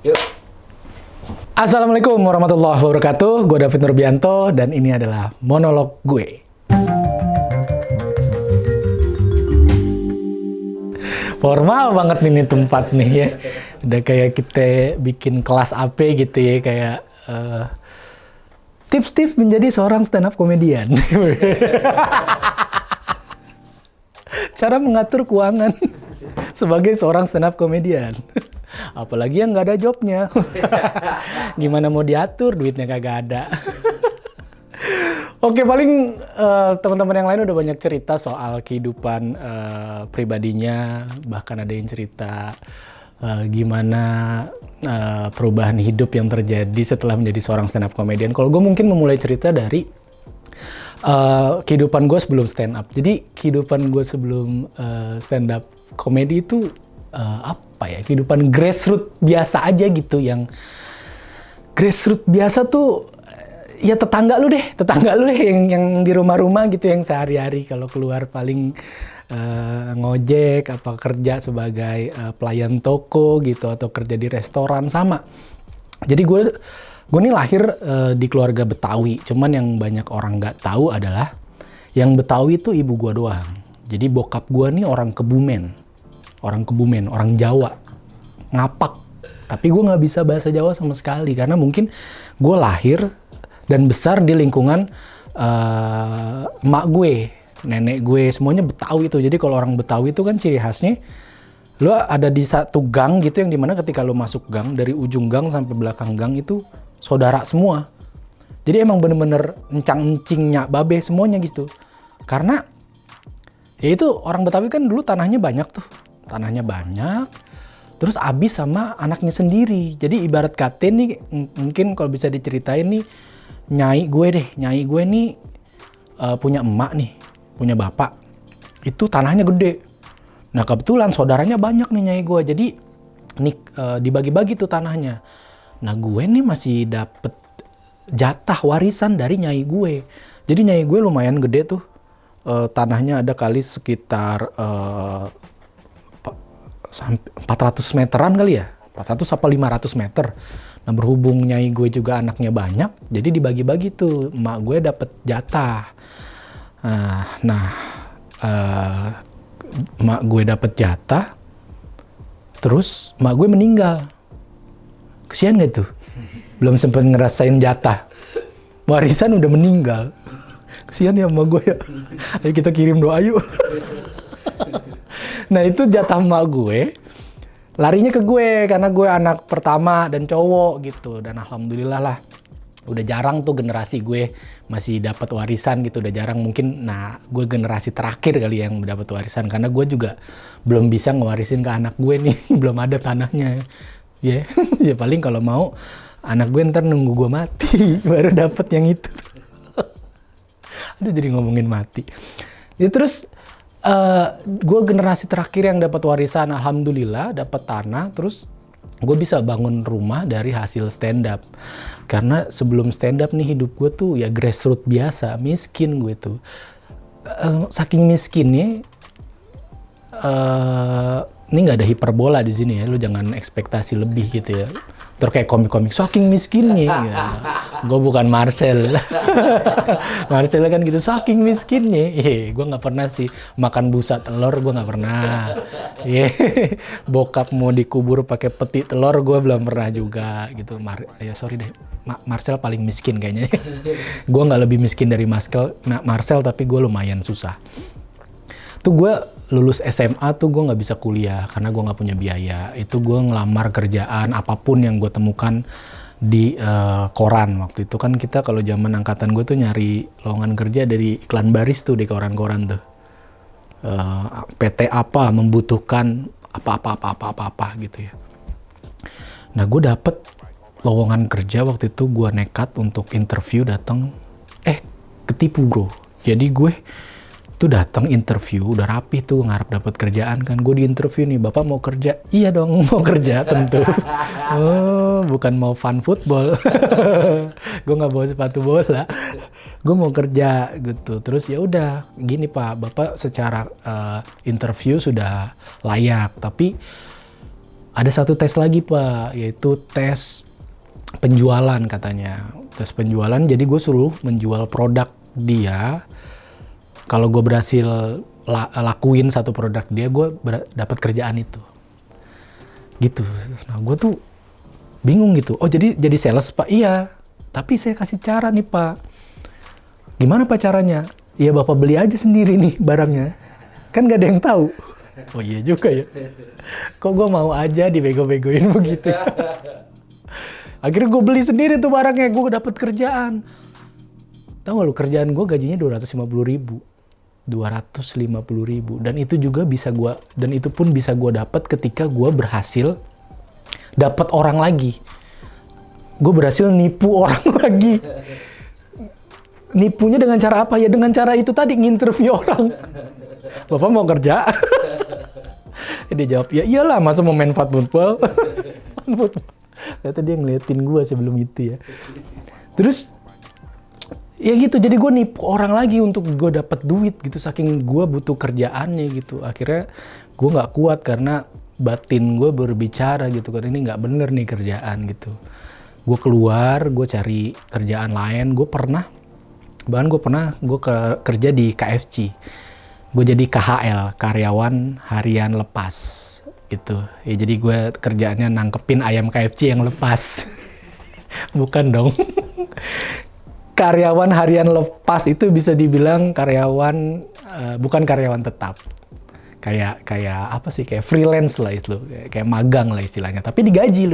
Yuk. Assalamualaikum warahmatullahi wabarakatuh. Gue David Nurbianto dan ini adalah monolog gue. Formal banget nih tempat nih ya. Udah kayak kita bikin kelas AP gitu ya, kayak tips-tips menjadi seorang stand up komedian. Cara mengatur keuangan sebagai seorang stand up komedian. Apalagi yang nggak ada jobnya. Gimana mau diatur, duitnya kagak ada. Oke, paling teman-teman yang lain udah banyak cerita soal kehidupan pribadinya. Bahkan ada yang cerita gimana perubahan hidup yang terjadi setelah menjadi seorang stand up comedian. Kalau gue mungkin memulai cerita dari kehidupan gue sebelum stand up. Jadi kehidupan gue sebelum stand up comedy itu apa ya, kehidupan grassroots biasa aja gitu. Yang grassroots biasa tuh ya tetangga lu deh yang di rumah-rumah gitu, yang sehari-hari kalau keluar paling ngojek, apa kerja sebagai pelayan toko gitu, atau kerja di restoran sama. Jadi gue nih lahir di keluarga Betawi, cuman yang banyak orang nggak tahu adalah yang Betawi itu ibu gue doang. Jadi bokap gue nih orang Kebumen, orang Jawa, ngapak. Tapi gue nggak bisa bahasa Jawa sama sekali karena mungkin gue lahir dan besar di lingkungan emak gue, nenek gue, semuanya Betawi itu. Jadi kalau orang Betawi itu kan ciri khasnya, lo ada di satu gang gitu yang dimana ketika lo masuk gang, dari ujung gang sampai belakang gang itu saudara semua. Jadi emang bener-bener encang-encingnya babe semuanya gitu. Karena ya itu orang Betawi kan dulu tanahnya banyak tuh. Tanahnya banyak, terus abis sama anaknya sendiri. Jadi ibarat kata nih, mungkin kalau bisa diceritain nih, nyai gue nih punya emak nih, punya bapak, itu tanahnya gede. Nah kebetulan saudaranya banyak nih nyai gue, jadi nih dibagi-bagi tuh tanahnya. Nah gue nih masih dapet jatah warisan dari nyai gue. Jadi nyai gue lumayan gede tuh, tanahnya ada kali sekitar 400 meteran kali ya, 400 apa 500 meter. Nah berhubung nyai gue juga anaknya banyak, jadi dibagi-bagi tuh, emak gue dapet jatah. Emak gue dapet jatah, terus emak gue meninggal. Kesian gak tuh? Belum sempet ngerasain jatah, warisan udah meninggal. Kesian ya emak gue ya. Ayo kita kirim doa yuk. Nah itu jatah emak gue, larinya ke gue karena gue anak pertama dan cowok gitu. Dan alhamdulillah lah, udah jarang tuh generasi gue masih dapat warisan gitu, udah jarang. Mungkin nah gue generasi terakhir kali yang dapat warisan, karena gue juga belum bisa ngewarisin ke anak gue nih. Belum ada tanahnya ya. Ya paling kalau mau anak gue ntar nunggu gue mati baru dapat yang itu. Aduh jadi ngomongin mati ya. Terus gue generasi terakhir yang dapat warisan, alhamdulillah dapat tanah. Terus gue bisa bangun rumah dari hasil stand up. Karena sebelum stand up nih hidup gue tuh ya grassroots biasa, miskin gue tuh. Saking miskinnya, ini nggak ada hiperbola di sini ya, lu jangan ekspektasi lebih gitu ya. Terus kayak komik-komik saking miskinnya ya. Gue bukan Marcel. Marcel kan gitu, saking miskinnya. Gue nggak pernah sih makan busa telur, gue nggak pernah. Bokap mau dikubur pakai peti telur, gue belum pernah juga gitu. Ya sorry deh, Marcel paling miskin kayaknya. Gue nggak lebih miskin dari Marcel, tapi gue lumayan susah. Tuh gue lulus SMA tuh gue nggak bisa kuliah karena gue nggak punya biaya. Itu gue ngelamar kerjaan apapun yang gue temukan di koran. Waktu itu kan kita kalau zaman angkatan gue tuh nyari lowongan kerja dari iklan baris tuh di koran-koran tuh. PT apa membutuhkan apa gitu ya. Nah gue dapet lowongan kerja waktu itu, gue nekat untuk interview, datang ketipu bro. Jadi gue tuh datang interview udah rapi tuh, ngarep dapat kerjaan kan. Gue di interview nih, bapak mau kerja? Iya dong mau kerja tentu. Oh bukan mau fun football. Gue nggak bawa sepatu bola, gue mau kerja gitu. Terus ya udah gini pak, bapak secara interview sudah layak, tapi Ada satu tes lagi Pak, yaitu tes penjualan katanya. Tes penjualan, jadi gue suruh menjual produk dia. Kalau gue berhasil lakuin satu produk dia, gue dapat kerjaan itu. Gitu. Nah gue tuh bingung gitu. Oh jadi sales Pak? Iya. Tapi saya kasih cara nih Pak. Gimana Pak caranya? Ya Bapak beli aja sendiri nih barangnya. Kan gak ada yang tahu. Oh iya juga ya. Kok gue mau aja dibego-begoin begitu. Akhirnya gue beli sendiri tuh barangnya, gue dapet kerjaan. Tahu gak lu, kerjaan gue gajinya 250.000. 250.000. Dan itu juga itu pun bisa gue dapat ketika gue berhasil dapat orang lagi. Gue berhasil nipu orang lagi. Nipunya dengan cara apa ya? Dengan cara itu tadi, nginterview orang. Bapak mau kerja? Dia jawab, ya iyalah, masa mau main football? Ternyata dia ngeliatin gue sebelum itu ya. Terus ya gitu, jadi gue nipu orang lagi untuk gue dapat duit gitu, saking gue butuh kerjaannya gitu. Akhirnya gue nggak kuat karena batin gue berbicara gitu kan, ini nggak bener nih kerjaan gitu. Gue keluar, gue cari kerjaan lain. Gue pernah kerja di KFC. Gue jadi KHL, karyawan harian lepas gitu. Ya jadi gue kerjaannya nangkepin ayam KFC yang lepas. Bukan dong. Karyawan harian lepas itu bisa dibilang karyawan, bukan karyawan tetap. Kayak apa sih? Kayak freelance lah itu, kayak magang lah istilahnya. Tapi digaji.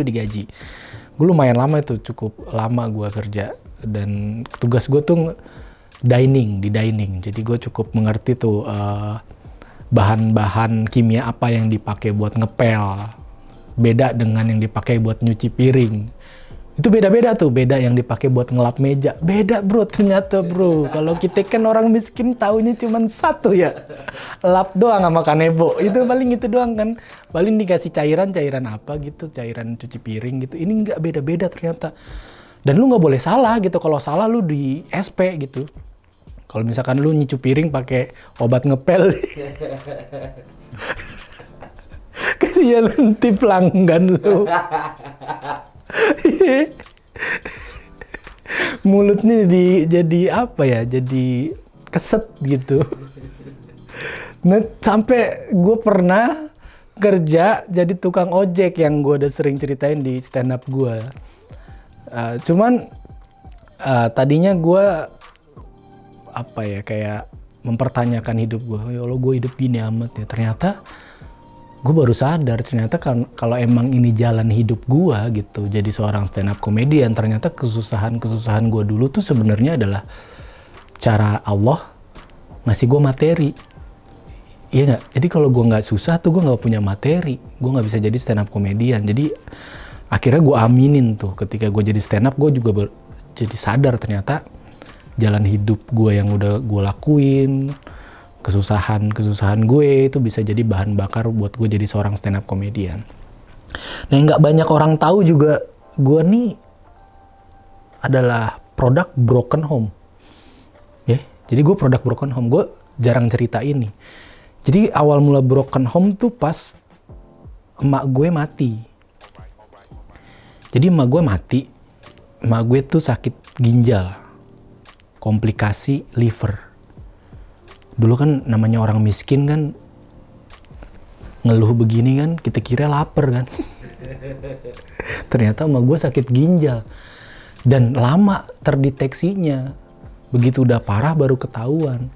Gue lumayan lama itu, cukup lama gue kerja. Dan tugas gue tuh di dining. Jadi gue cukup mengerti tuh bahan-bahan kimia apa yang dipakai buat ngepel. Beda dengan yang dipakai buat nyuci piring. Itu beda-beda tuh, beda yang dipakai buat ngelap meja. Beda bro, ternyata bro. Kalau kita kan orang miskin taunya cuma satu ya. Lap doang sama kanebo. Itu paling itu doang kan. Paling dikasih cairan apa gitu, cairan cuci piring gitu. Ini nggak, beda-beda ternyata. Dan lu nggak boleh salah gitu. Kalau salah lu di SP gitu. Kalau misalkan lu nyuci piring pakai obat ngepel, kasihan nanti pelanggan lu. Mulutnya jadi apa ya? Jadi keset gitu. Nah, sampai gue pernah kerja jadi tukang ojek yang gue udah sering ceritain di stand up gue. Tadinya gue apa ya, kayak mempertanyakan hidup gue. Ya Allah, gue hidup gini amat ya. Ternyata gue baru sadar, ternyata kalau emang ini jalan hidup gue gitu, jadi seorang stand up comedian, ternyata kesusahan gue dulu tuh sebenarnya adalah cara Allah ngasih gue materi. Iya nggak? Jadi kalau gue nggak susah tuh gue nggak punya materi, gue nggak bisa jadi stand up comedian. Jadi akhirnya gue aminin tuh, ketika gue jadi stand up gue juga jadi sadar ternyata jalan hidup gue yang udah gue lakuin, kesusahan gue itu bisa jadi bahan bakar buat gue jadi seorang stand up comedian. Nah, yang nggak banyak orang tahu juga, gue nih adalah produk broken home. Ya, jadi gue produk broken home. Gue jarang cerita ini. Jadi awal mula broken home tuh pas emak gue mati. Jadi emak gue tuh sakit ginjal, komplikasi liver. Dulu kan namanya orang miskin kan, ngeluh begini kan, kita kira lapar kan. Ternyata emak gue sakit ginjal. Dan lama terdeteksinya. Begitu udah parah baru ketahuan.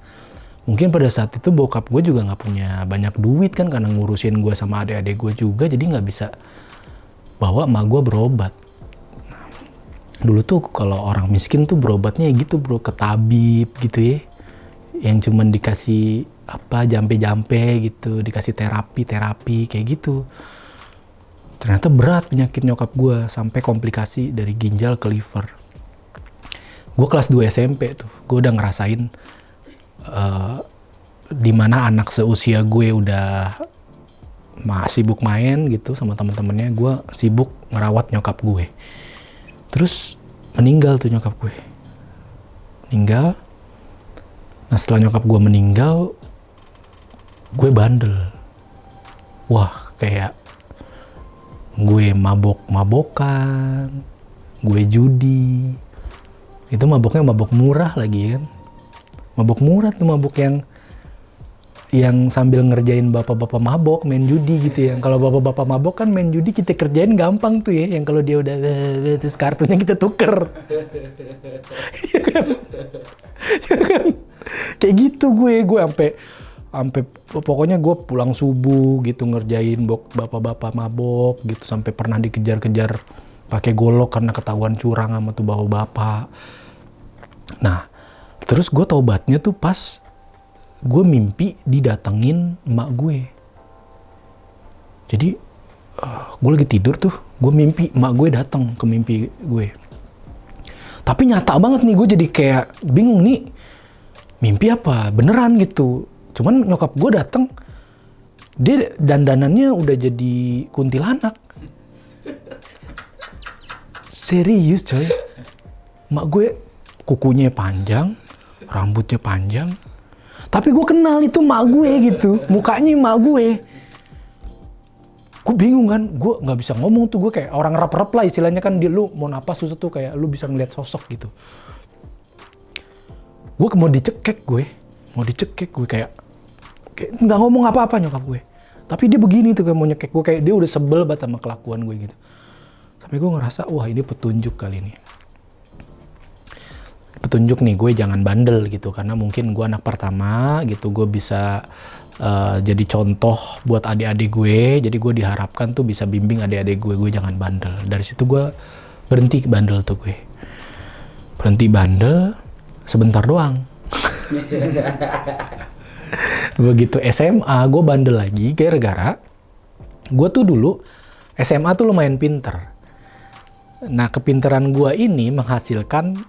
Mungkin pada saat itu bokap gue juga gak punya banyak duit kan, karena ngurusin gue sama adik-adik gue juga, jadi gak bisa bawa emak gue berobat. Dulu tuh kalau orang miskin tuh berobatnya gitu bro, ke tabib gitu ya. Yang cuman dikasih jampe-jampe gitu, dikasih terapi kayak gitu. Ternyata berat penyakit nyokap gue, sampai komplikasi dari ginjal ke liver. Gue kelas 2 SMP tuh, gue udah ngerasain dimana anak seusia gue udah sibuk main gitu sama teman-temannya, gue sibuk ngerawat nyokap gue. Terus meninggal tuh nyokap gue. Nah setelah nyokap gue meninggal, gue bandel. Wah, kayak gue mabok-mabokan, gue judi. Itu maboknya mabok murah lagi kan. Mabok murah tuh, mabok yang sambil ngerjain bapak-bapak mabok main judi gitu ya. Kalau bapak-bapak mabok kan main judi kita kerjain gampang tuh ya. Yang kalau dia udah terus kartunya kita tuker. Iya kan? Ya kan? Kayak gitu gue sampai pokoknya gue pulang subuh gitu ngerjain bapak-bapak mabok gitu, sampai pernah dikejar-kejar pakai golok karena ketahuan curang sama tuh bapak-bapak. Nah, terus gue tobatnya tuh pas gue mimpi didatengin emak gue. Jadi gue lagi tidur tuh, gue mimpi emak gue datang ke mimpi gue. Tapi nyata banget nih, gue jadi kayak bingung nih, mimpi apa beneran gitu. Cuman nyokap gue datang, dia dandanannya udah jadi kuntilanak. Serius coy. Emak gue kukunya panjang, rambutnya panjang. Tapi gue kenal itu emak gue gitu, mukanya emak gue. Gue bingung kan, gue nggak bisa ngomong tuh, gue kayak orang rap-rap lah istilahnya kan, lu mau napas susah tuh kayak lu bisa ngeliat sosok gitu. Gue mau dicekek gue kayak nggak ngomong apa-apa nyokap gue. Tapi dia begini tuh kayak mau nyekek gue, kayak dia udah sebel banget sama kelakuan gue gitu. Sampai gue ngerasa, wah ini petunjuk kali ini. Petunjuk nih, gue jangan bandel gitu, karena mungkin gue anak pertama gitu, gue bisa jadi contoh buat adik-adik gue, jadi gue diharapkan tuh bisa bimbing adik-adik gue jangan bandel. Dari situ gue berhenti bandel tuh gue. Berhenti bandel sebentar doang. Begitu SMA gue bandel lagi gara-gara gue tuh dulu SMA tuh lumayan pinter. Nah kepinteran gue ini menghasilkan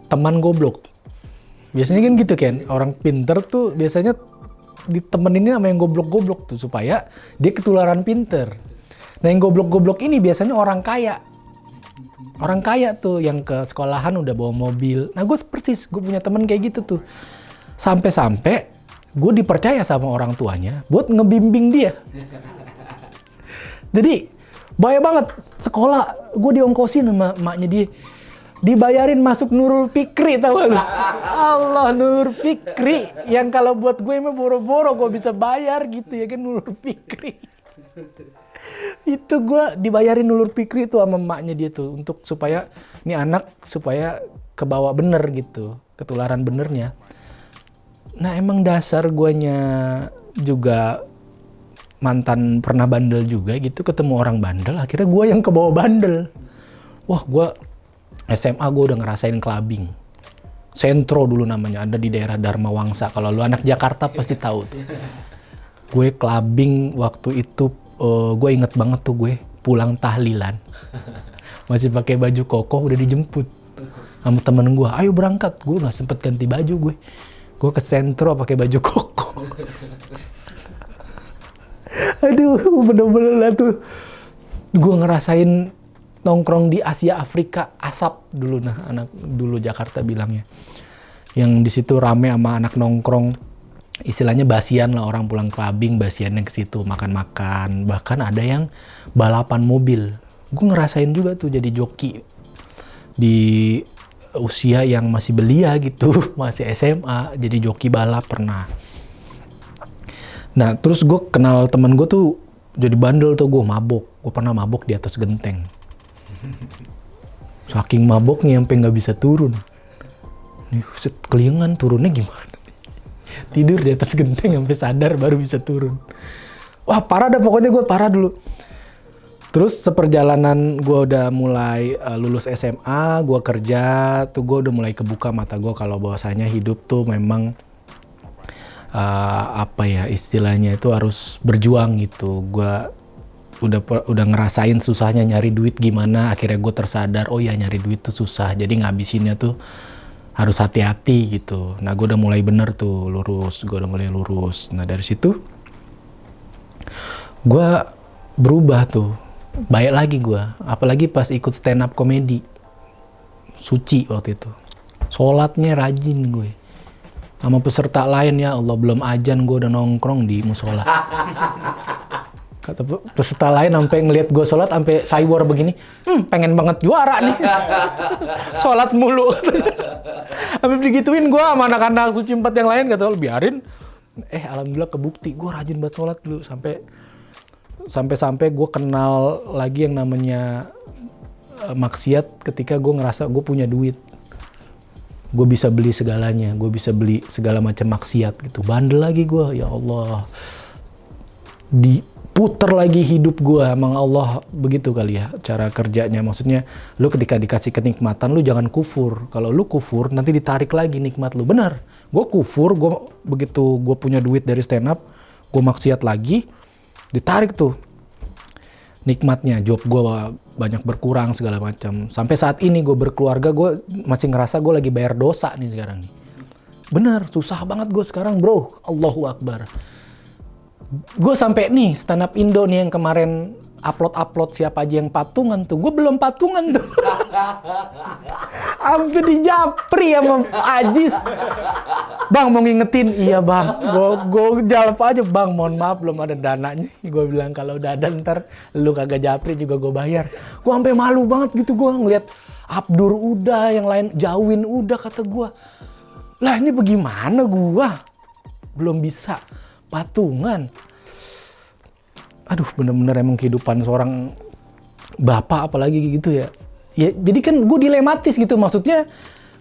teman goblok. Biasanya kan gitu kan, orang pinter tuh biasanya ditemeninnya sama yang goblok-goblok tuh supaya dia ketularan pinter. Nah yang goblok-goblok ini biasanya orang kaya. Orang kaya tuh yang ke sekolahan udah bawa mobil. Nah gue persis, gue punya temen kayak gitu tuh. Sampai-sampai gue dipercaya sama orang tuanya buat ngebimbing dia. Jadi bahaya banget, sekolah gue diongkosin sama emaknya dia. Dibayarin masuk Nurul Fikri, tau gak lu? Allah, Nurul Fikri. Yang kalau buat gue mah boro-boro gue bisa bayar gitu ya kan, Nurul Fikri. Itu gue dibayarin Nurul Fikri tuh sama emaknya dia tuh, untuk supaya ini anak supaya kebawa bener gitu, ketularan benernya. Nah emang dasar guanya juga mantan pernah bandel juga gitu, ketemu orang bandel, akhirnya gue yang kebawa bandel. Wah gue SMA gue udah ngerasain clubbing. Sentro dulu namanya, ada di daerah Dharma Wangsa. Kalau lu anak Jakarta pasti tahu tuh. Gue clubbing waktu itu, gue inget banget tuh gue pulang tahlilan. Masih pakai baju koko, udah dijemput sama temen gue. Ayo berangkat, gue nggak sempet ganti baju gue. Gue ke Sentro pakai baju koko. Aduh, bener-bener lah tuh. Gue ngerasain nongkrong di Asia Afrika asap dulu, nah anak dulu Jakarta bilangnya, yang di situ rame sama anak nongkrong, istilahnya basian lah, orang pulang clubbing basiannya ke situ makan-makan, bahkan ada yang balapan mobil. Gue ngerasain juga tuh jadi joki di usia yang masih belia gitu, masih SMA, jadi joki balap pernah. Nah terus gue kenal temen gue tuh jadi bandel tuh, gue pernah mabok di atas genteng. Saking maboknya sampai nggak bisa turun. Nih, keliengan turunnya gimana? Tidur di atas genteng sampai sadar baru bisa turun. Wah parah dah, pokoknya gue parah dulu. Terus seperjalanan gue udah mulai lulus SMA, gue kerja, tuh gue udah mulai kebuka mata gue kalau bahwasanya hidup tuh memang apa ya istilahnya itu harus berjuang gitu. Gue udah ngerasain susahnya nyari duit gimana, akhirnya gue tersadar, oh ya nyari duit tuh susah, jadi ngabisinnya tuh harus hati-hati gitu. Nah gue udah mulai bener tuh lurus, Nah dari situ gue berubah tuh, baik lagi gue, apalagi pas ikut stand up comedy, suci waktu itu, sholatnya rajin gue, sama peserta lain ya Allah, belum ajan gue udah nongkrong di musola. Kata peserta lain sampai ngelihat gue sholat sampai cyber begini, pengen banget juara nih. Sholat mulu. Sampai digituin gue sama anak-anak suci 4 yang lain, kata lu biarin. Alhamdulillah kebukti gue rajin banget sholat dulu sampai gue kenal lagi yang namanya maksiat ketika gue ngerasa gue punya duit. Gue bisa beli segalanya, gue bisa beli segala macam maksiat gitu. Bandel lagi gue, ya Allah. Diputer lagi hidup gue, emang Allah begitu kali ya cara kerjanya. Maksudnya lu ketika dikasih kenikmatan lu jangan kufur. Kalau lu kufur nanti ditarik lagi nikmat lu. Benar, gue kufur, begitu gue punya duit dari stand up, gue maksiat lagi, ditarik tuh nikmatnya. Job gue banyak berkurang segala macam. Sampai saat ini gue berkeluarga, gue masih ngerasa gue lagi bayar dosa nih sekarang nih. Bener, susah banget gue sekarang bro. Allahu Akbar. Gue sampai nih stand up Indo nih yang kemarin upload siapa aja yang patungan tuh, gue belum patungan tuh. Hampir dijapri sama Ajis. Bang mau ngingetin, iya bang, gue jawab aja bang, mohon maaf belum ada dananya. Gue bilang kalau udah ada ntar lu kagak japri juga gue bayar. Gue sampai malu banget gitu, gue ngeliat Abdur udah, yang lain Jawin udah, kata gue. Lah ini bagaimana gue belum bisa patungan. Aduh, bener-bener emang kehidupan seorang bapak apalagi gitu ya. Ya jadi kan gue dilematis gitu, maksudnya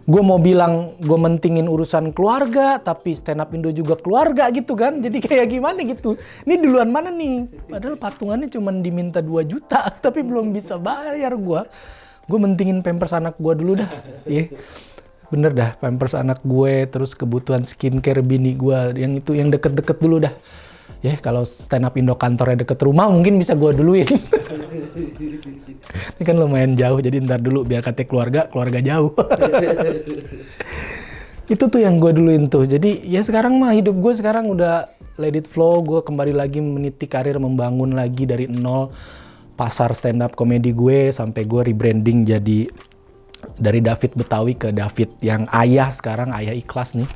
gue mau bilang gue mentingin urusan keluarga, tapi stand up Indo juga keluarga gitu kan. Jadi kayak gimana gitu. Ini duluan mana nih? Padahal patungannya cuma diminta 2 juta, tapi belum bisa bayar gue. Gue mentingin pampers anak gue dulu dah. Iya. Bener dah, pampers anak gue, terus kebutuhan skincare bini gue, yang deket-deket dulu dah. Ya, kalau stand up Indo kantornya deket rumah mungkin bisa gue duluin. Ini kan lumayan jauh, jadi ntar dulu biar kata keluarga jauh. Itu tuh yang gue duluin tuh. Jadi ya sekarang mah hidup gue sekarang udah let it flow, gue kembali lagi meniti karir, membangun lagi dari nol pasar stand up komedi gue sampai gue rebranding jadi dari David Betawi ke David yang ayah sekarang, ayah ikhlas nih.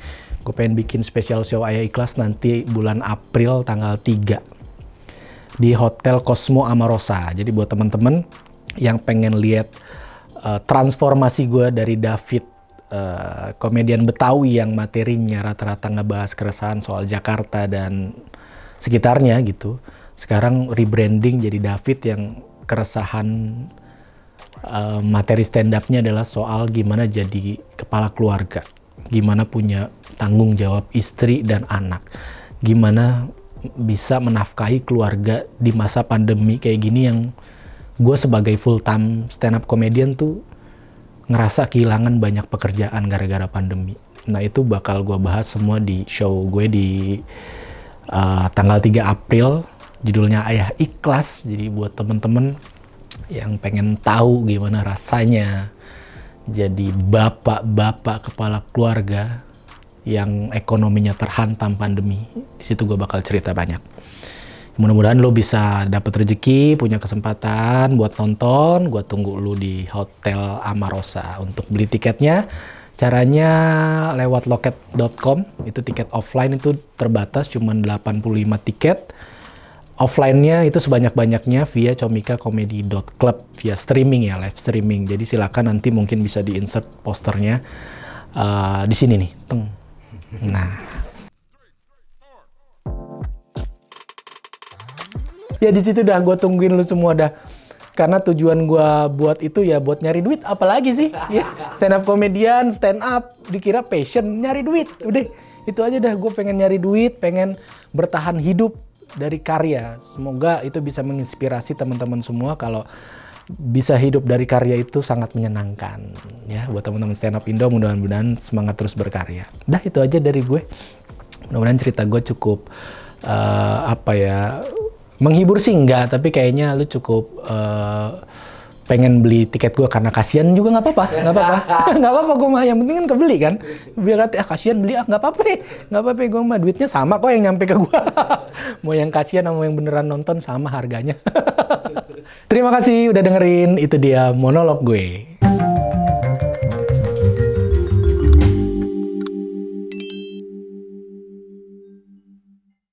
Gue pengen bikin special show ayah ikhlas nanti bulan April tanggal 3 di Hotel Cosmo Amarosa. Jadi buat temen-temen yang pengen lihat transformasi gue dari David komedian Betawi yang materinya rata-rata ngebahas keresahan soal Jakarta dan sekitarnya gitu. Sekarang rebranding jadi David yang keresahan materi stand up-nya adalah soal gimana jadi kepala keluarga, gimana punya tanggung jawab istri dan anak, gimana bisa menafkahi keluarga di masa pandemi kayak gini yang gue sebagai full time stand up comedian tuh ngerasa kehilangan banyak pekerjaan gara-gara pandemi. Nah itu bakal gue bahas semua di show gue di tanggal 3 April, judulnya Ayah Ikhlas. Jadi buat temen-temen yang pengen tahu gimana rasanya jadi bapak-bapak kepala keluarga yang ekonominya terhantam pandemi, di situ gue bakal cerita banyak. Mudah-mudahan lo bisa dapat rezeki, punya kesempatan buat nonton. Gue tunggu lo di Hotel Amarosa. Untuk beli tiketnya, caranya lewat loket.com. Itu tiket offline itu terbatas, cuma 85 tiket. Offline-nya itu sebanyak-banyaknya via comikakomedi.club, via streaming ya, live streaming. Jadi silakan nanti mungkin bisa di-insert posternya di sini nih. Teng. Nah. Ya di situ dah gue tungguin lu semua dah. Karena tujuan gue buat itu ya buat nyari duit, apalagi sih? Ya, stand up komedian, stand up dikira passion, nyari duit. Udah, itu aja dah, gue pengen nyari duit, pengen bertahan hidup dari karya. Semoga itu bisa menginspirasi teman-teman semua kalau bisa hidup dari karya itu sangat menyenangkan. Ya, buat teman-teman stand up Indo mudah-mudahan semangat terus berkarya. Dah itu aja dari gue. Mudah-mudahan cerita gue cukup menghibur sih enggak, tapi kayaknya lu cukup pengen beli tiket gue karena kasihan juga nggak apa-apa, nggak apa-apa gue mah, yang penting kan kebeli kan, biar kata kasihan beli nggak apa-apa gue mah, duitnya sama kok yang nyampe ke gue. Mau yang kasihan sama yang beneran nonton sama harganya. Terima kasih udah dengerin, itu dia monolog gue.